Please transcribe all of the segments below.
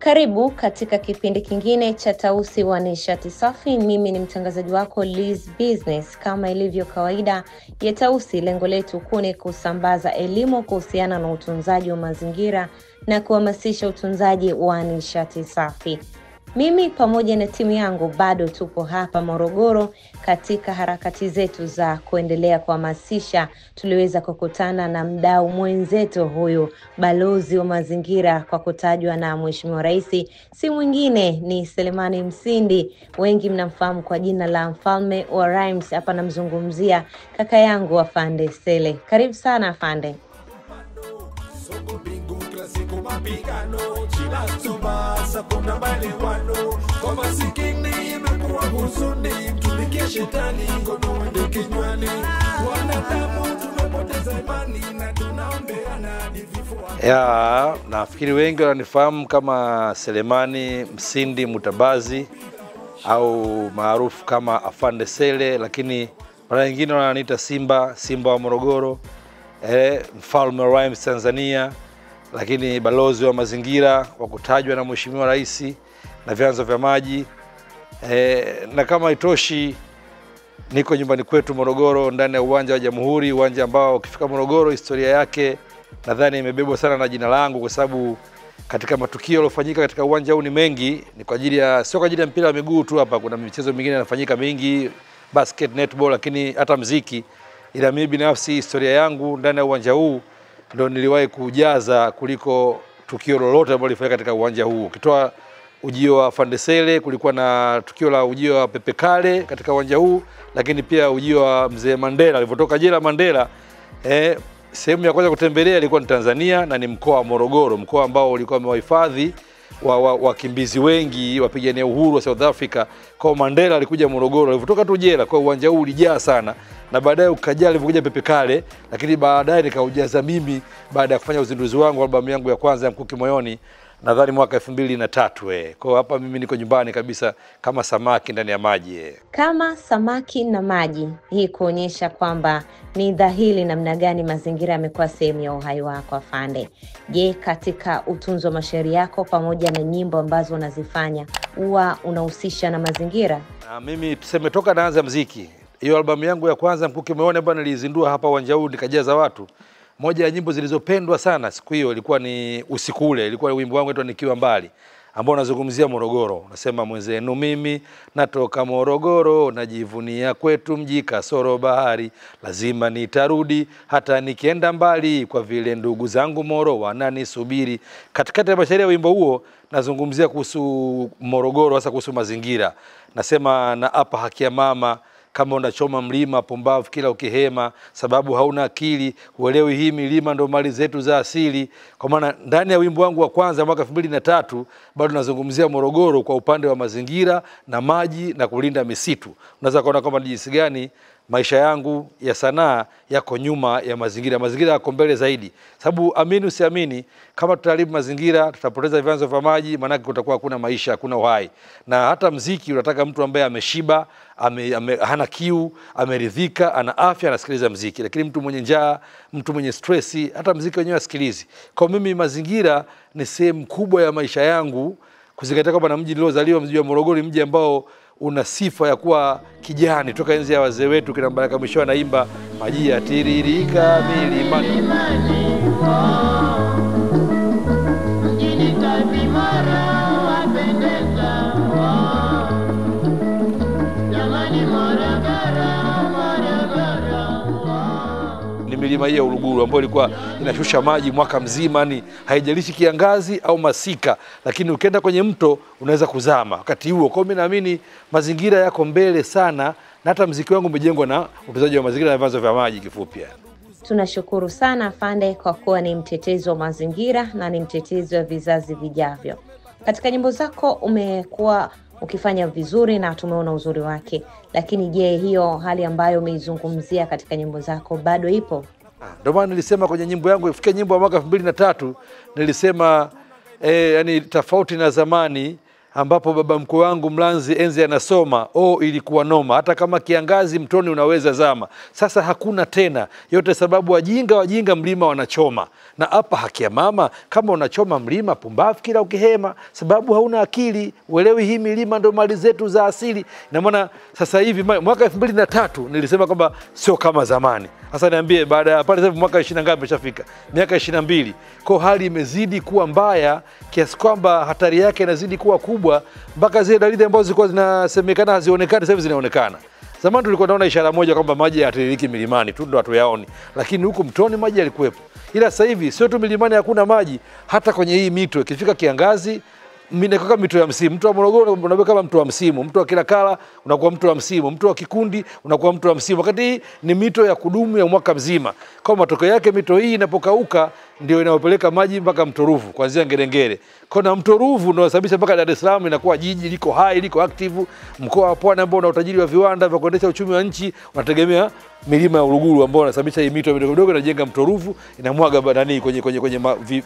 Karibu katika kipindi kingine cha Tausi wa Nishati Safi. Mimi ni mtangazaji wako Liz Business. Kama ilivyo kawaida ya Tausi, lengo letu kuu ni kusambaza elimu kuhusiana na utunzaji wa mazingira na kuhamasisha utunzaji wa nishati safi. Mimi pamoja na timu yangu bado tupo hapa Morogoro katika harakati zetu za kuendelea kuhamasisha. Tuliweza kukutana na mdau mwenzetu huyu, balozi wa mazingira kwa kutajwa na Mheshimiwa Rais, si mwingine ni Selemani Msindi. Wengi mnamfahamu kwa jina la Mfalme wa Rhymes. Hapa namzungumzia kaka yangu Afande Sele. Karibu sana Afande. Ya, nafikiri wengi wananifahamu kama Selemani Msindi Mutabazi au maarufu kama Afande Sele, lakini mara nyingine wananiita Simba wa Morogoro, Mfalme wa Rhymes Tanzania, lakini balozi wa mazingira wa kutajwa na Mheshimiwa Rais na vyanzo vya maji. Na kama itoshi, niko nyumbani kwetu Morogoro, ndani ya uwanja wa Jamhuri, uwanja ambao ukifika Morogoro historia yake nadhani imebebwa sana na jina langu, kwa sababu katika matukio yaliyofanyika katika uwanja huu ni mengi. Ni kwa ajili ya sio kwa ajili ya mpira wa miguu tu, hapa kuna michezo mingine inafanyika mingi, basket, netball, lakini hata muziki. Ila mimi binafsi historia yangu ndani ya uwanja huu ndio niliwahi kujaza kuliko tukio lolote ambalo lilifanyika katika uwanja huu. Ukitoa ujio wa Afande Sele, kulikuwa na tukio la ujio wa Pepe Kale katika uwanja huu, lakini pia ujio wa Mzee Mandela alipotoka jela Mandela. Sehemu ya kwanza kutembelea ilikuwa ni Tanzania na ni mkoa wa Morogoro, mkoa ambao ulikuwa umewahifadhi wakimbizi wengi wapigania uhuru wa South Africa. Kwa Mandela alikuja Morogoro alipotoka tu jela, kwa uwanja huu ulijaa sana, na baadaye ukajaa alipokuja Pepe Kale, lakini baadaye nikaujaza mimi baada ya kufanya uzinduzi wangu albamu yangu ya kwanza ya Mkuki Moyoni, nadhani mwaka 2003. Kwa hapa mimi niko nyumbani kabisa kama samaki ndani ya maji. Kama samaki na maji, hii kuonyesha kwamba ni dhahiri namna gani mazingira yamekuwa sehemu ya uhai wako Afande. Je, katika utunzo wa mashairi yako pamoja na nyimbo ambazo unazifanya huwa unahusisha na mazingira? Na mimi tuseme toka naanza muziki, hiyo albamu yangu ya kwanza Mkuki Moyoni bwana nilizindua hapa uwanja huu nikajaza watu. Moja ya nyimbo zilizopendwa sana siku hiyo ilikuwa ni Usiku Ule, ilikuwa wimbo wangu unaitwa Nikiwa Mbali, ambao unazungumzia Morogoro. Unasema mwenzenu mimi natoka Morogoro, najivunia kwetu mji kasoro bahari, lazima nitarudi hata nikienda mbali, kwa vile ndugu zangu Moro wananisubiri. Katikati ya mashairi ya wimbo huo nazungumzia kuhusu Morogoro, hasa kuhusu mazingira. Nasema na hapa haki ya mama, kama unachoma mlima pumbavu kila ukihema, sababu hauna akili, uelewi hii milima ndo mali zetu za asili. Kwa maana ndani ya wimbo wangu wa kwanza mwaka 2003 bado nazungumzia Morogoro kwa upande wa mazingira na maji na kulinda misitu. Unaweza kuona kwamba ni jinsi gani maisha yangu ya sanaa yako nyuma ya mazingira. Mazingira yako mbele zaidi. Sababu amini usiamini, kama tutaharibu mazingira, tutapoteza vyanzo vya maji, maana kutakuwa hakuna maisha, hakuna uhai. Na hata muziki unataka mtu ambaye ameshiba, hana kiu, ameridhika, ana afya, anasikiliza muziki. Lakini mtu mwenye njaa, mtu mwenye stressi, hata muziki wenyewe asikilizi. Kwa mimi mazingira ni sehemu kubwa ya maisha yangu, kuzingatia kwamba na mji niliozaliwa, mji wa Morogoro, mji ambao una sifa ya kuwa kijani toka enzi ya wazee wetu. Kina Baraka Mwisho anaimba maji yatiririka milimani. Ni milima hii ya Uluguru ambayo ilikuwa inashusha maji mwaka mzima, ni haijalishi kiangazi au masika, lakini ukienda kwenye mto unaweza kuzama wakati huo. Kwa mimi naamini mazingira yako mbele sana, na hata muziki wangu umejengwa na utunzaji wa mazingira na vyanzo vya maji kifupi. Tunashukuru sana Afande kwa kuwa ni mtetezi wa mazingira na ni mtetezi wa vizazi vijavyo. Katika nyimbo zako umekuwa ukifanya vizuri na tumeona uzuri wake, lakini je, hiyo hali ambayo umeizungumzia katika nyimbo zako bado ipo? Ndio maana nilisema kwenye nyimbo yangu, ifikia nyimbo ya mwaka 2003 nilisema yani tofauti na zamani ambapo baba mkwe wangu Mlanzi enzi anasoma, ilikuwa noma, hata kama kiangazi mtoni unaweza zama. Sasa hakuna tena, yote sababu wajinga mlima wanachoma. Na hapa haki ya mama, kama unachoma mlima pumbavu kila ukihema, sababu hauna akili, uelewi hii milima ndo mali zetu za asili. Na maana sasa hivi mwaka 2003 nilisema kwamba sio kama zamani. Sasa niambie, baada ya pale sasa mwaka 20 ngapi umeshafika? Miaka 22. Kwa hali imezidi kuwa mbaya kiasi kwamba hatari yake inazidi kuwa kubwa, mpaka zile dalili ambazo zilikuwa zinasemekana hazionekani sasa hivi zinaonekana. Zamani tulikuwa tunaona ishara moja kwamba maji yatiririki milimani tu ndo hatuyaoni, lakini huku mtoni maji yalikuwepo. Ila sasa hivi sio tu milimani hakuna maji, hata kwenye hii mito ikifika kiangazi kama mito ya msimu. Mto wa Morogoro unakuwa kama mto wa msimu, mto wa Kilakala unakuwa mto wa msimu, mto wa Kikundi unakuwa mto wa msimu, wakati hii ni mito ya kudumu ya mwaka mzima. Kwa matokeo yake mito hii inapokauka ndio inayopeleka maji mpaka mto Ruvu kuanzia Ngerengere. Kwa mto Ruvu ndio unasababisha mpaka Dar es Salaam inakuwa jiji liko hai, liko active. Mkoa wa Pwani ambao una utajiri wa viwanda vya kuendesha uchumi wa nchi unategemea milima ya Uluguru ambao unasababisha hii mito midogo inajenga mto Ruvu, inamwaga bandani kwenye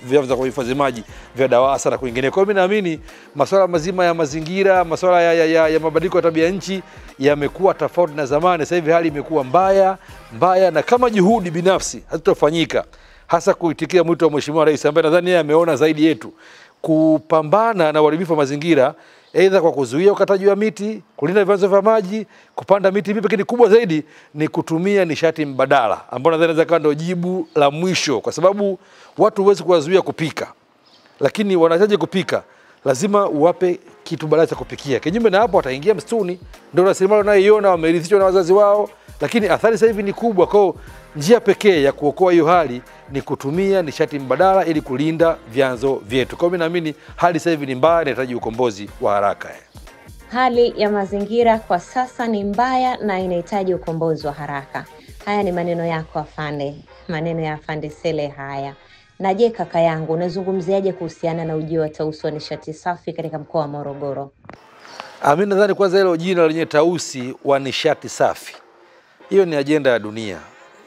vyanzo vya kuhifadhi maji vya DAWASA na kwingine. Kwa hiyo mimi naamini masuala mazima ya mazingira, masuala ya mabadiliko ya tabia nchi yamekuwa tofauti na zamani. Sasa hivi hali imekuwa mbaya, na kama juhudi binafsi hazitofanyika, hasa kuitikia mwito wa Mheshimiwa Rais ambaye nadhani yeye ameona zaidi yetu, kupambana na uharibifu wa mazingira, aidha kwa kuzuia ukataji wa miti, kulinda vyanzo vya maji, kupanda miti mipya, lakini kubwa zaidi ni kutumia nishati mbadala, ambapo nadhani inaweza kuwa ndio jibu la mwisho, kwa sababu watu huwezi kuwazuia kupika, lakini wanahitaji kupika, lazima uwape kitu badala cha kupikia. Kinyume na hapo wataingia msituni, ndio rasilimali wanayoiona, wamerithishwa na wazazi wao, lakini athari sasa hivi ni kubwa. Kwa njia pekee ya kuokoa hiyo hali ni kutumia nishati mbadala ili kulinda vyanzo vyetu. Kwa mimi naamini hali sasa hivi ni mbaya, inahitaji ukombozi wa haraka. Hali ya mazingira kwa sasa ni mbaya na inahitaji ukombozi wa haraka. Haya ni maneno yako afande, maneno ya afande Sele haya. Na je, kaka yangu, unazungumziaje kuhusiana na ujio wa Tausi wa nishati safi katika mkoa wa Morogoro? Mimi nadhani kwanza hilo jina lenye Tausi wa nishati safi, hiyo ni ajenda ya dunia.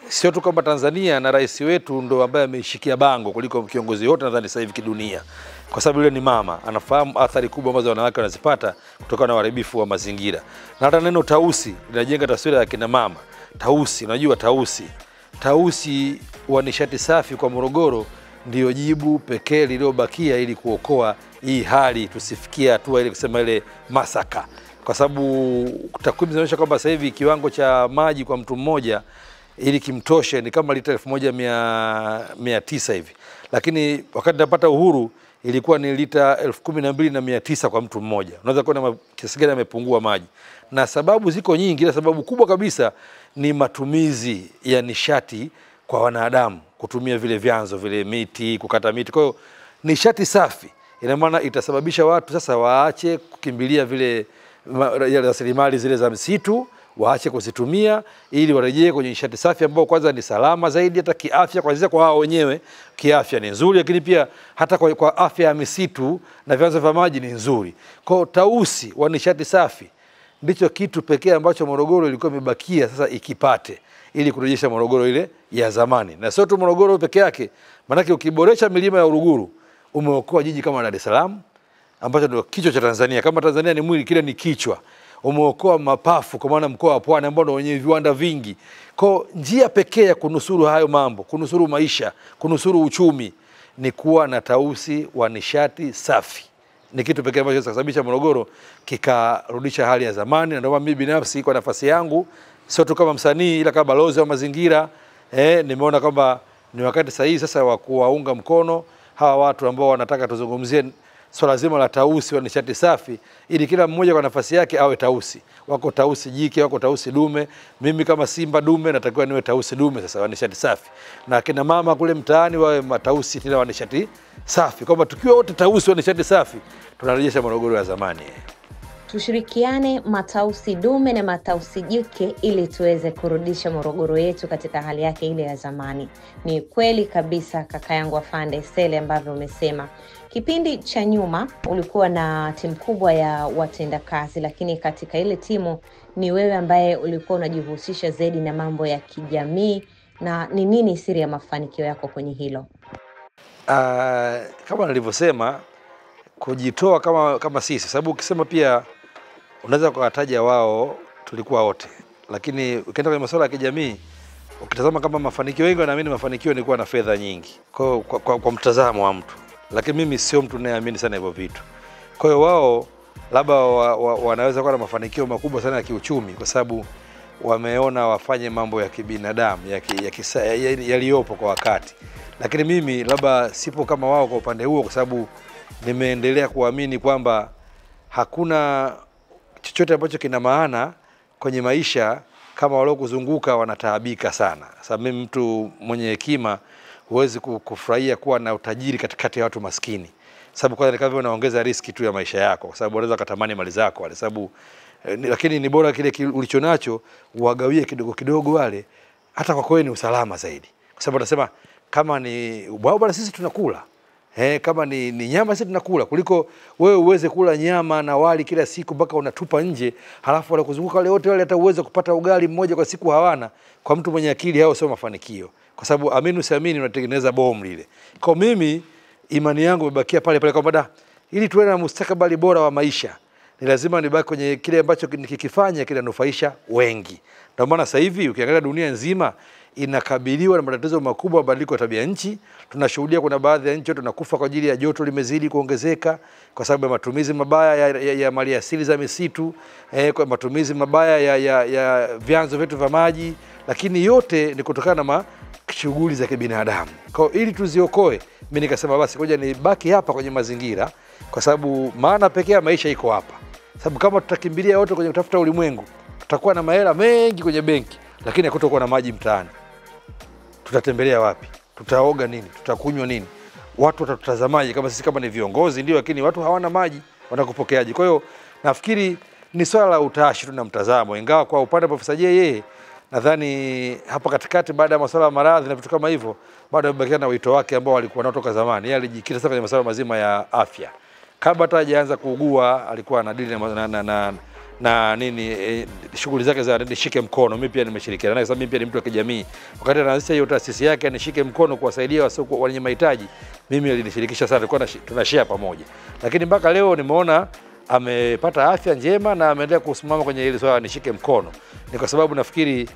Sio tu kwamba Tanzania na rais wetu ndo ambaye ameishikia bango kuliko kiongozi yote nadhani sasa hivi kidunia. Kwa sababu yule ni mama, anafahamu athari kubwa ambazo wanawake wanazipata kutokana na uharibifu wa mazingira. Na hata neno Tausi linajenga taswira ya kina mama. Tausi, unajua Tausi wa nishati safi kwa Morogoro ndio jibu pekee lililobakia ili kuokoa hii hali, tusifikia hatua ile kusema ile masaka. Kwa sababu takwimu zinaonyesha kwamba sasa hivi kiwango cha maji kwa mtu mmoja ili kimtoshe ni kama lita 1900 hivi. Lakini wakati napata uhuru ilikuwa ni lita 12900 kwa mtu mmoja. Unaweza kuona kiasi gani amepungua maji. Na sababu ziko nyingi, ila sababu kubwa kabisa ni matumizi ya nishati kwa wanadamu, kutumia vile vyanzo vile miti, kukata miti. Kwa hiyo nishati safi ina maana itasababisha watu sasa waache kukimbilia vile rasilimali zile za msitu, waache kuzitumia ili warejee kwenye nishati safi ambayo kwanza ni salama zaidi hata kiafya, kwanza kwa hao wenyewe kiafya ni nzuri, lakini pia hata kwa afya ya misitu na vyanzo vya maji ni nzuri. Kwa Tausi wa nishati safi ndicho kitu pekee ambacho Morogoro ilikuwa imebakia sasa ikipate ili kurejesha Morogoro ile ya zamani. Na sio tu Morogoro peke yake, maana ukiboresha milima ya Uluguru umeokoa jiji kama Dar es Salaam ambacho ndio kichwa cha Tanzania. Kama Tanzania ni mwili, kile ni kichwa. Umeokoa mapafu kwa maana mkoa wa Pwani ambao ndio wenye viwanda vingi. Kwa njia pekee ya kunusuru hayo mambo, kunusuru maisha, kunusuru uchumi ni kuwa na Tausi wa nishati safi. Ni kitu pekee ambacho kinasababisha Morogoro kikarudisha hali ya zamani. Na ndio mimi binafsi kwa nafasi yangu, sio tu kama msanii ila kama balozi wa mazingira, nimeona kwamba ni wakati sahihi sasa wa kuwaunga mkono hawa watu ambao wanataka tuzungumzie swala zima la Tausi wa nishati safi, ili kila mmoja kwa nafasi yake awe Tausi. Wako Tausi jike, wako Tausi dume. Mimi kama Simba dume natakiwa niwe Tausi dume sasa wa nishati safi. Na kina mama kule mtaani wawe matausi tena wa nishati safi. Kwamba tukiwa wote Tausi wa nishati safi, tunarejesha Morogoro ya zamani. Tushirikiane matausi dume na matausi jike ili tuweze kurudisha Morogoro yetu katika hali yake ile ya zamani. Ni kweli kabisa kaka yangu afande Sele ambavyo umesema. Kipindi cha nyuma ulikuwa na timu kubwa ya watendakazi, lakini katika ile timu ni wewe ambaye ulikuwa unajihusisha zaidi na mambo ya kijamii, na ni nini siri ya mafanikio yako kwenye hilo? Kama nilivyosema, kujitoa kama sisi, sababu ukisema pia unaweza kuwataja wao tulikuwa wote, lakini ukienda kwenye masuala ya kijamii ukitazama kama mafanikio, wengi wanaamini mafanikio ni kuwa na fedha nyingi kwa mtazamo wa mtu, lakini mimi sio mtu ninayeamini sana hivyo vitu. Kwa hiyo wao labda wanaweza kuwa na mafanikio makubwa sana ya kiuchumi kwa sababu wameona wafanye mambo ya kibinadamu yaliyopo kwa wakati, lakini mimi labda sipo kama wao kwa upande huo, kwa sababu nimeendelea kuamini kwamba hakuna chochote ambacho kina maana kwenye maisha kama wale kuzunguka wanataabika sana. Sababu mimi mtu mwenye hekima huwezi kufurahia kuwa na utajiri katikati ya watu maskini, sababu kwanza kama unaongeza riski tu ya maisha yako, kwa sababu unaweza kutamani mali zako wale, sababu lakini ni bora kile ulichonacho uwagawie kidogo kidogo wale, hata kwa kweli ni usalama zaidi, kwa sababu nasema kama ni ubao bwana sisi tunakula, kama ni nyama sisi tunakula, kuliko wewe uweze kula nyama na wali kila siku mpaka unatupa nje, halafu wale kuzunguka wale wote wale hata uweze kupata ugali mmoja kwa siku hawana. Kwa mtu mwenye akili hao sio mafanikio, kwa sababu amini usiamini unatengeneza bomu lile. Kwa mimi imani yangu imebakia pale pale kwamba ili tuwe na mustakabali bora wa maisha ni lazima nibaki kwenye kile ambacho nikikifanya kinanufaisha wengi. Ndio maana sasa hivi ukiangalia dunia nzima inakabiliwa na matatizo makubwa ya mabadiliko ya tabia nchi. Tunashuhudia kuna baadhi ya nchi tunakufa kwa ajili ya joto limezidi kuongezeka kwa sababu ya matumizi mabaya ya maliasili za misitu, kwa matumizi mabaya ya vyanzo vyetu vya maji, lakini yote ni kutokana na shughuli za kibinadamu. Kwa ili tuziokoe, mimi nikasema basi ngoja nibaki hapa kwenye mazingira, kwa sababu maana pekee ya maisha iko hapa. Sababu kama tutakimbilia wote kwenye kutafuta ulimwengu, tutakuwa na mahela mengi kwenye benki, lakini hakutakuwa na maji mtaani. Tutatembelea wapi? Tutaoga nini? Tutakunywa nini? Watu watatutazamaje kama sisi kama ni viongozi ndio, lakini watu hawana maji, watakupokeaje? Kwa hiyo nafikiri ni swala la utashi tu na mtazamo, ingawa kwa upande wa Profesa Jay yeye nadhani hapa katikati baada ya masuala ya maradhi na vitu kama hivyo bado amebakia na wito wake ambao alikuwa nao toka zamani. Yeye alijikita sana kwenye masuala mazima ya afya. Kabla hata hajaanza kuugua alikuwa anadili na shughuli zake za nishike mkono. Mimi pia nimeshirikiana naye, sababu mimi pia ni mtu wa kijamii. Wakati anaanzisha hiyo taasisi yake nishike mkono kuwasaidia wenye mahitaji, mimi alinishirikisha sana, tulikuwa tunashare pamoja. Lakini mpaka leo nimeona amepata afya njema na ameendelea kusimama kwenye ile swala nishike mkono. Ni kwa sababu nafikiri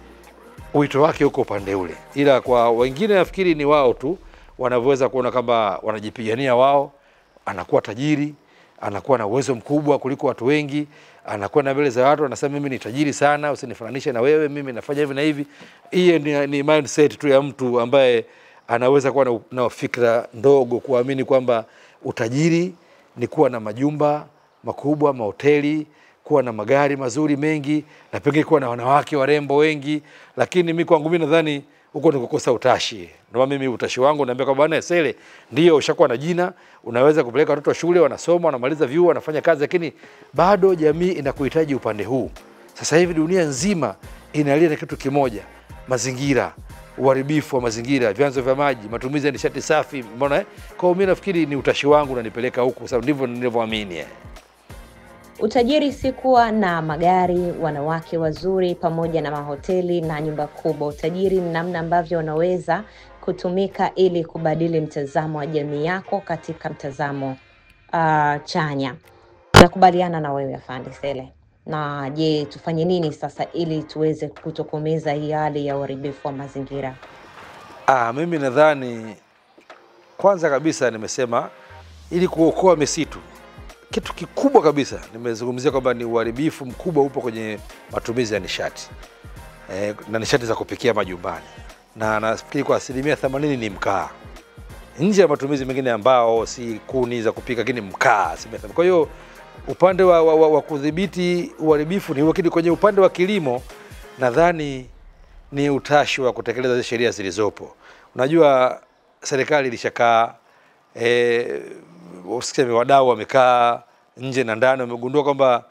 wito wake uko upande ule. Ila kwa wengine nafikiri ni wao tu wanaweza kuona kama wanajipigania wao, anakuwa tajiri, anakuwa na uwezo mkubwa kuliko watu wengi, anakuwa na mbele za watu anasema mimi ni tajiri sana, usinifananishe na wewe, mimi nafanya hivi na hivi. Hii ni mindset tu ya mtu ambaye anaweza kuwa na fikra ndogo, kuamini kwamba utajiri ni kuwa na majumba makubwa, mahoteli, kuwa na magari mazuri mengi, na pengine kuwa na wanawake warembo wengi. Lakini mimi kwangu mimi nadhani huko ni kukosa utashi. Ndio mimi utashi wangu naambia kwamba bwana Sele, ndio ushakuwa na jina, unaweza kupeleka watoto shule, wanasoma, wanamaliza vyuo, wanafanya kazi, lakini bado jamii inakuhitaji upande huu. Sasa hivi dunia nzima inalia na kitu kimoja, mazingira, uharibifu wa mazingira, vyanzo vya maji, matumizi ya nishati safi, mbona Kwa mimi nafikiri ni utashi wangu unanipeleka huko, sababu ndivyo ninavyoamini. Utajiri si kuwa na magari, wanawake wazuri pamoja na mahoteli na nyumba kubwa. Utajiri ni namna ambavyo unaweza kutumika ili kubadili mtazamo wa jamii yako katika mtazamo chanya. Nakubaliana na wewe Afande Sele. Na je, tufanye nini sasa ili tuweze kutokomeza hii hali ya uharibifu wa mazingira? Mimi nadhani kwanza kabisa nimesema ili kuokoa misitu, kitu kikubwa kabisa nimezungumzia kwamba ni uharibifu mkubwa upo kwenye matumizi ya nishati. Na nishati za kupikia majumbani. Na nafikiri kwa 80% ni mkaa. Nje ya matumizi mengine ambao si kuni za kupika, lakini mkaa. Kwa hiyo upande wa kudhibiti uharibifu ni wakati kwenye upande wa kilimo nadhani ni utashi wa kutekeleza sheria zilizopo. Unajua serikali ilishakaa, usiseme wadau wamekaa nje na ndani, wamegundua kwamba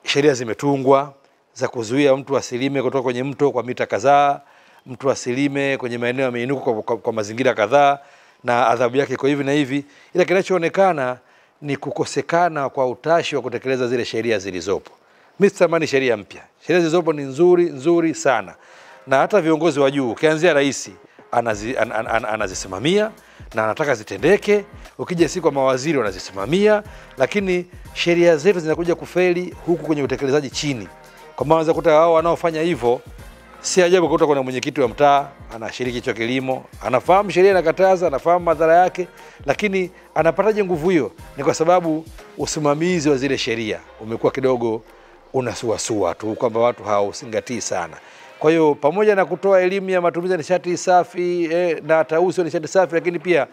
sheria zimetungwa za kuzuia mtu asilime kutoka kwenye mto kwa mita kadhaa, mtu asilime kwenye maeneo ya miinuko kwa mazingira kadhaa, na adhabu yake iko hivi na hivi. Ila kinachoonekana ni kukosekana kwa utashi wa kutekeleza zile sheria zilizopo. Mimi sitamani sheria mpya. Sheria zilizopo ni nzuri sana. Na hata viongozi wa juu, ukianzia rais anazisimamia, na anataka zitendeke. Ukija siku kwa mawaziri wanazisimamia, lakini sheria zetu zinakuja kufeli huku kwenye utekelezaji chini. Kwa maana kuta hao wanaofanya hivyo, si ajabu kukuta kuna mwenyekiti wa mtaa anashiriki hicho kilimo, anafahamu sheria inakataza, anafahamu madhara yake, lakini anapataje nguvu hiyo? Ni kwa sababu usimamizi wa zile sheria umekuwa kidogo unasuasua tu, kwamba watu hawauzingatii sana. Kwa hiyo pamoja na kutoa elimu ya matumizi ya nishati safi na tausi wa nishati safi, lakini pia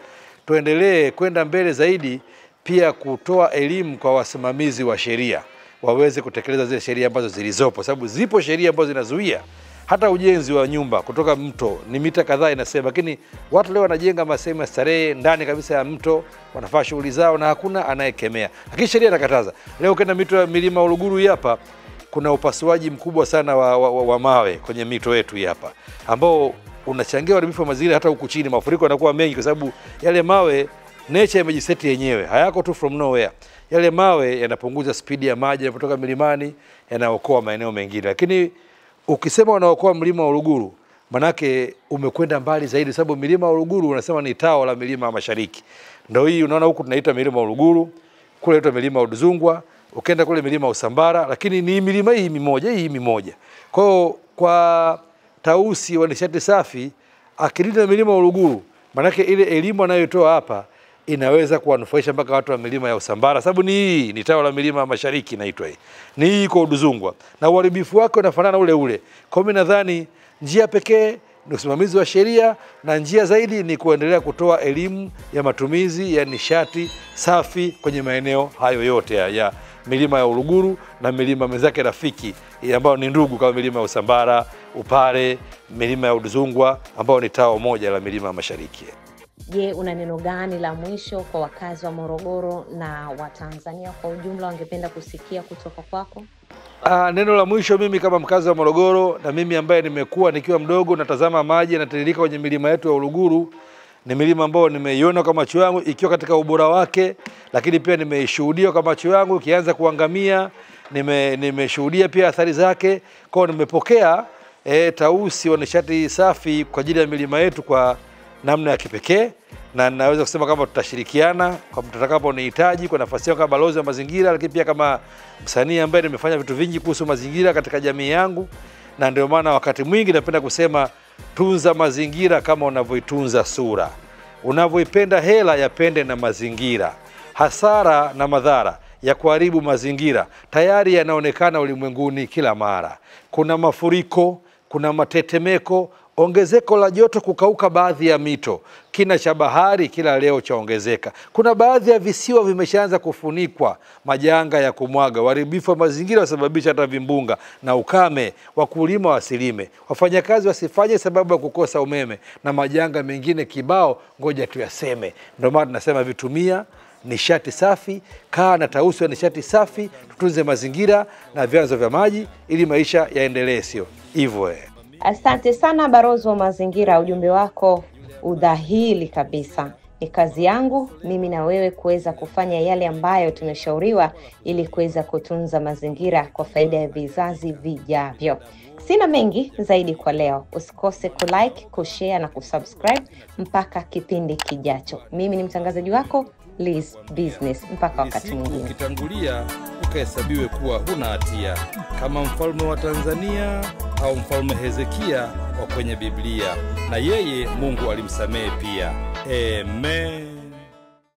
tuendelee kwenda mbele zaidi, pia kutoa elimu kwa wasimamizi wa sheria waweze kutekeleza zile sheria ambazo zilizopo, sababu zipo sheria ambazo zinazuia hata ujenzi wa nyumba kutoka mto ni mita kadhaa inasema, lakini watu leo wanajenga masehemu ya starehe ndani kabisa ya mto, wanafanya shughuli zao na hakuna anayekemea, lakini sheria inakataza. Leo kenda mito ya milima Uluguru hapa, kuna upasuaji mkubwa sana wa mawe kwenye mito yetu hapa, ambao unachangia uharibifu wa mazingira. Hata huku chini mafuriko yanakuwa mengi kwa sababu yale mawe nature imejiseti yenyewe, hayako tu from nowhere. Yale mawe yanapunguza spidi ya maji yanapotoka milimani, yanaokoa maeneo mengine. Lakini ukisema unaokoa mlima wa Uluguru, manake umekwenda mbali zaidi, sababu milima wa Uluguru unasema ni tao la milima ya Mashariki. Ndio hii unaona huku tunaita milima wa Uluguru, kule inaitwa milima wa Udzungwa, ukenda kule milima Usambara, lakini ni milima hii mimoja. Kwa tausi wa nishati safi akilinda milima wa Uluguru, manake ile elimu anayotoa hapa inaweza kuwanufaisha mpaka watu wa milima ya Usambara, sababu ni tao la milima ya Mashariki inaitwa hii. Ni hii iko Udzungwa na uharibifu wake unafanana ule. Kwa mimi nadhani njia pekee ni usimamizi wa sheria, na njia zaidi ni kuendelea kutoa elimu ya matumizi ya nishati safi kwenye maeneo hayo yote ya milima ya Uluguru na milima menzake rafiki ambayo ni ndugu, kama milima ya Usambara, Upare, milima ya Udzungwa ambao ni tao moja la milima ya Mashariki. Je, una neno gani la mwisho kwa wakazi wa Morogoro na wa Tanzania kwa ujumla wangependa kusikia kutoka kwako? Neno la mwisho, mimi kama mkazi wa Morogoro, na mimi ambaye nimekuwa nikiwa mdogo natazama maji yanatiririka kwenye milima yetu ya Uluguru, ni milima ambayo nimeiona kwa macho yangu ikiwa katika ubora wake, lakini pia nimeishuhudia kwa macho yangu ikianza kuangamia, nimeshuhudia pia athari zake. Kwa nimepokea tausi wa nishati safi kwa ajili ya milima yetu kwa namna ya kipekee, na naweza kusema kama tutashirikiana kwa mtakaponihitaji kwa nafasi yangu kama balozi wa mazingira, lakini pia kama msanii ambaye nimefanya vitu vingi kuhusu mazingira katika jamii yangu. Na ndio maana wakati mwingi napenda kusema tunza mazingira kama unavyoitunza sura. Unavyoipenda hela, yapende na mazingira. Hasara na madhara ya kuharibu mazingira tayari yanaonekana ulimwenguni kila mara. Kuna mafuriko, kuna matetemeko, ongezeko la joto, kukauka baadhi ya mito, kina cha bahari kila leo chaongezeka. Kuna baadhi ya visiwa vimeshaanza kufunikwa, majanga ya kumwaga, uharibifu wa mazingira wasababisha hata vimbunga na ukame, wakulima wasilime, wafanyakazi wasifanye sababu ya kukosa umeme, na majanga mengine kibao ngoja tuyaseme. Ndio maana tunasema vitumia nishati safi, kaa na tausi wa nishati safi, tutunze mazingira na vyanzo vya maji ili maisha yaendelee, sio hivyo. Asante sana balozi wa mazingira, ujumbe wako udhahiri kabisa. Ni kazi yangu mimi na wewe kuweza kufanya yale ambayo tumeshauriwa ili kuweza kutunza mazingira kwa faida ya vizazi vijavyo. Sina mengi zaidi kwa leo. Usikose kulike, kushare na kusubscribe mpaka kipindi kijacho. Mimi ni mtangazaji wako Liz Business. Mpaka wakati mwingine. Ukitangulia ukahesabiwe kuwa huna hatia, kama mfalme wa Tanzania au mfalme Hezekia wa kwenye Biblia, na yeye Mungu alimsamehe pia. Amen.